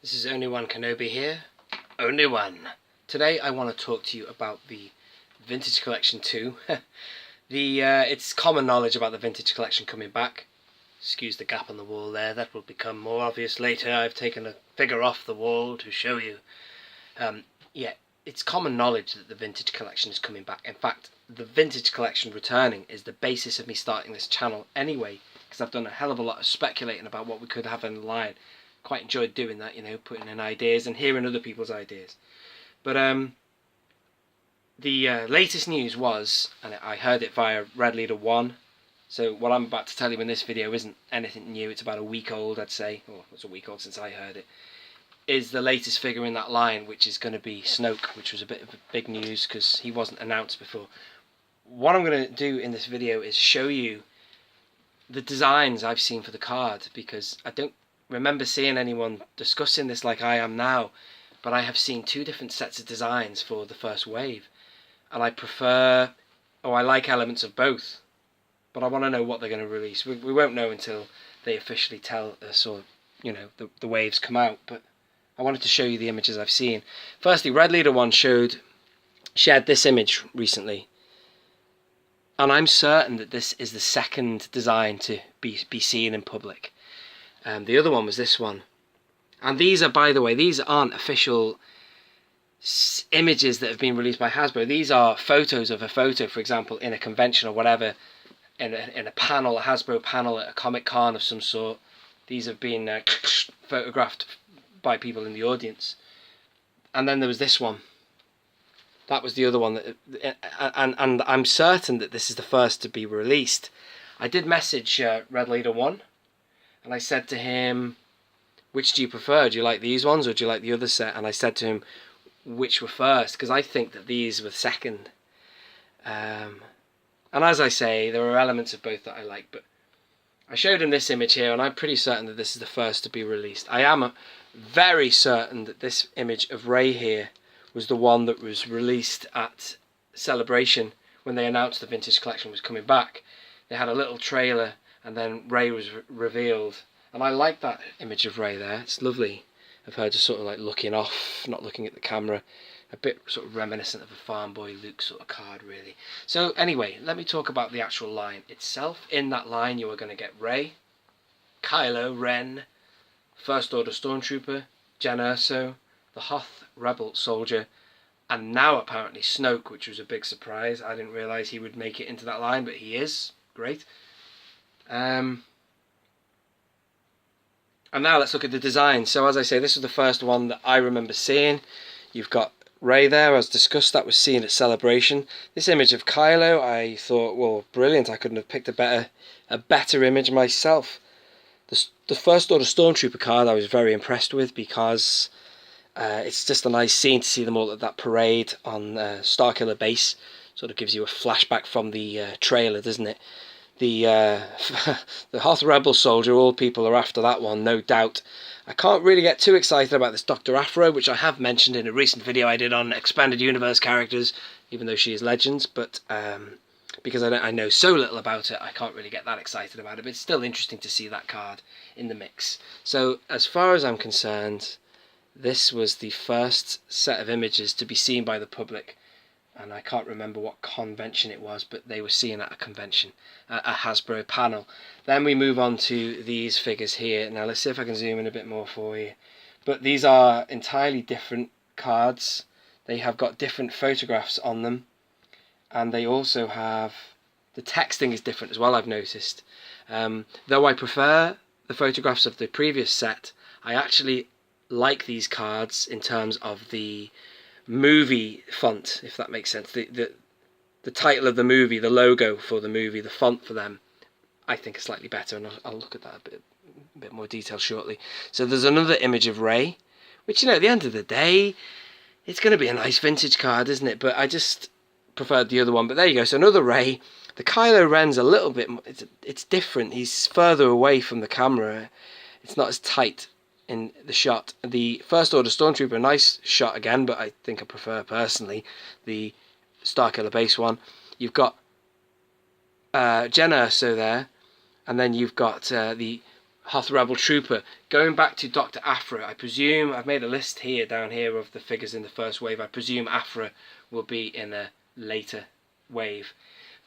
This is Only One Kenobi here. Only one. Today I want to talk to you about the Vintage Collection 2. It's common knowledge about the Vintage Collection coming back. Excuse the gap on the wall there, that will become more obvious later. I've taken a figure off the wall to show you. It's common knowledge that the Vintage Collection is coming back. In fact, the Vintage Collection returning is the basis of me starting this channel anyway, because I've done a hell of a lot of speculating about what we could have in the line. Quite enjoyed doing that, you know, putting in ideas and hearing other people's ideas. But the latest news was, and I heard it via Red Leader 1, so what I'm about to tell you in this video isn't anything new. It's about a week old, I'd say, or it's a week old since I heard it, is the latest figure in that line, which is going to be Snoke, which was a bit of a big news because he wasn't announced before. What I'm going to do in this video is show you the designs I've seen for the card, because I don't remember seeing anyone discussing this like I am now, but I have seen two different sets of designs for the first wave, and I like elements of both, but I want to know what they're going to release. We won't know until they officially tell us, or you know, the waves come out, but I wanted to show you the images I've seen. Firstly, Red Leader 1 shared this image recently, and I'm certain that this is the second design to be seen in public. The other one was this one, and these are, by the way, these aren't official images that have been released by Hasbro. These are photos of a photo, for example, in a convention or whatever, in a panel, a Hasbro panel at a Comic-Con of some sort. These have been photographed by people in the audience. And then there was this one. That was the other one, and I'm certain that this is the first to be released. I did message Red Leader 1, and I said to him, which do you prefer? Do you like these ones or do you like the other set? And I said to him which were first, because I think that these were second. And as I say, there are elements of both that I like, but I showed him this image here, and I'm pretty certain that this is the first to be released. I am very certain that this image of Rey here was the one that was released at Celebration when they announced the Vintage Collection was coming back. They had a little trailer, and then Rey was revealed, and I like that image of Rey there. It's lovely of her just sort of like looking off, not looking at the camera, a bit sort of reminiscent of a Farm Boy Luke sort of card, really. So anyway, let me talk about the actual line itself. In that line you are going to get Rey, Kylo Ren, First Order Stormtrooper, Jyn Erso, the Hoth Rebel Soldier, and now apparently Snoke, which was a big surprise. I didn't realise he would make it into that line, but he is. Great. And now let's look at the design. So as I say, this was the first one that I remember seeing. You've got Rey there, as discussed, that was seen at Celebration. This image of Kylo, I thought, well, brilliant. I couldn't have picked a better image myself. The First Order Stormtrooper card I was very impressed with, because it's just a nice scene to see them all at that parade on Starkiller Base. Sort of gives you a flashback from the trailer, doesn't it? The Hoth Rebel Soldier, all people are after that one, no doubt. I can't really get too excited about this Dr. Aphra, which I have mentioned in a recent video I did on Expanded Universe characters, even though she is Legends, but because I know so little about it, I can't really get that excited about it, but it's still interesting to see that card in the mix. So as far as I'm concerned, this was the first set of images to be seen by the public, and I can't remember what convention it was, but they were seen at a convention, a Hasbro panel. Then we move on to these figures here. Now let's see if I can zoom in a bit more for you. But these are entirely different cards. They have got different photographs on them, and they also have, the texting is different as well, I've noticed. Though I prefer the photographs of the previous set, I actually like these cards in terms of the movie font, if that makes sense. The title of the movie, the logo for the movie, the font for them, I think is slightly better, and I'll look at that a bit more detail shortly. So there's another image of Rey, which, you know, at the end of the day, it's going to be a nice vintage card, isn't it? But I just preferred the other one. But there you go. So another Rey. The Kylo Ren's a little bit, it's different. He's further away from the camera. It's not as tight in the shot. The First Order Stormtrooper, a nice shot again, but I think I prefer personally the Starkiller Base one. You've got Jyn Erso there, and then you've got the Hoth Rebel Trooper. Going back to Dr. Aphra, I presume, I've made a list here, down here, of the figures in the first wave. I presume Aphra will be in a later wave.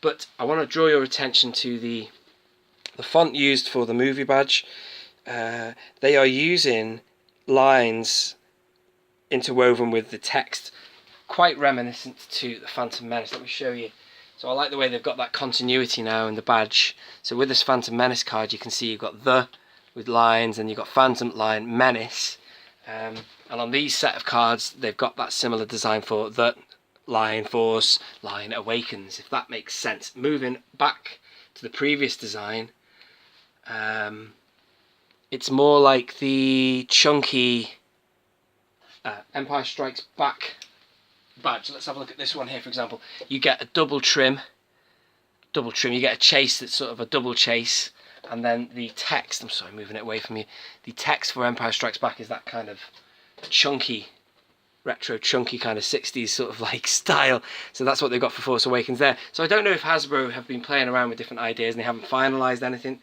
But I want to draw your attention to the font used for the movie badge. They are using lines interwoven with the text, quite reminiscent to the Phantom Menace. Let me show you. So I like the way they've got that continuity now in the badge. So with this Phantom Menace card, you can see you've got the with lines, and you've got Phantom line Menace. And on these set of cards, they've got that similar design for the Line Force, Line Awakens, if that makes sense. Moving back to the previous design, it's more like the chunky Empire Strikes Back badge. Let's have a look at this one here, for example. You get a double trim, you get a chase that's sort of a double chase, and then the text, I'm sorry, moving it away from you, the text for Empire Strikes Back is that kind of chunky, retro chunky kind of 60s sort of like style. So that's what they've got for Force Awakens there. So I don't know if Hasbro have been playing around with different ideas and they haven't finalised anything.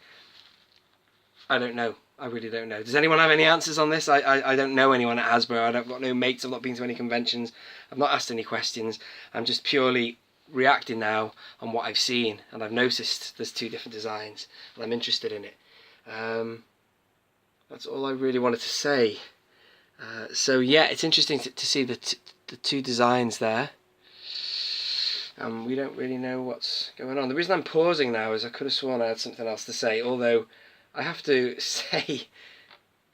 I don't know. I really don't know. Does anyone have any answers on this? I don't know anyone at Hasbro. I've got no mates. I've not been to any conventions. I've not asked any questions. I'm just purely reacting now on what I've seen, and I've noticed there's two different designs and I'm interested in it. That's all I really wanted to say. So yeah, it's interesting to see the two designs there. We don't really know what's going on. The reason I'm pausing now is I could have sworn I had something else to say, although I have to say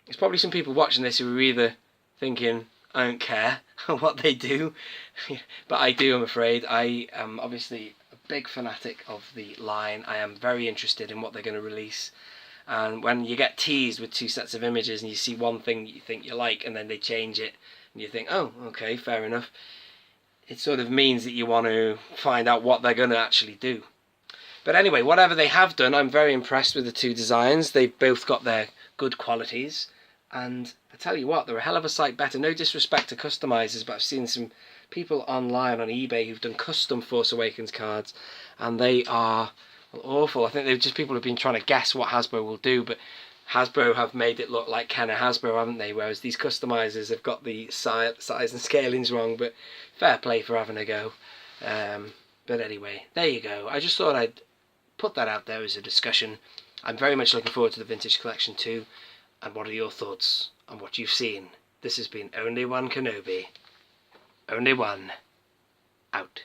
there's probably some people watching this who are either thinking I don't care what they do, but I do, I'm afraid. I am obviously a big fanatic of the line. I am very interested in what they're going to release. And when you get teased with two sets of images and you see one thing that you think you like and then they change it and you think, oh, okay, fair enough, it sort of means that you want to find out what they're going to actually do. But anyway, whatever they have done, I'm very impressed with the two designs. They've both got their good qualities, and I tell you what, they're a hell of a sight better. No disrespect to customizers, but I've seen some people online on eBay who've done custom Force Awakens cards, and they are awful. I think they're just people who've been trying to guess what Hasbro will do, but Hasbro have made it look like Kenner Hasbro, haven't they? Whereas these customizers have got the size and scalings wrong, but fair play for having a go. But anyway, there you go. I just thought I'd put that out there as a discussion. I'm very much looking forward to the Vintage Collection too. And what are your thoughts on what you've seen? This has been Only One Kenobi. Only One. Out.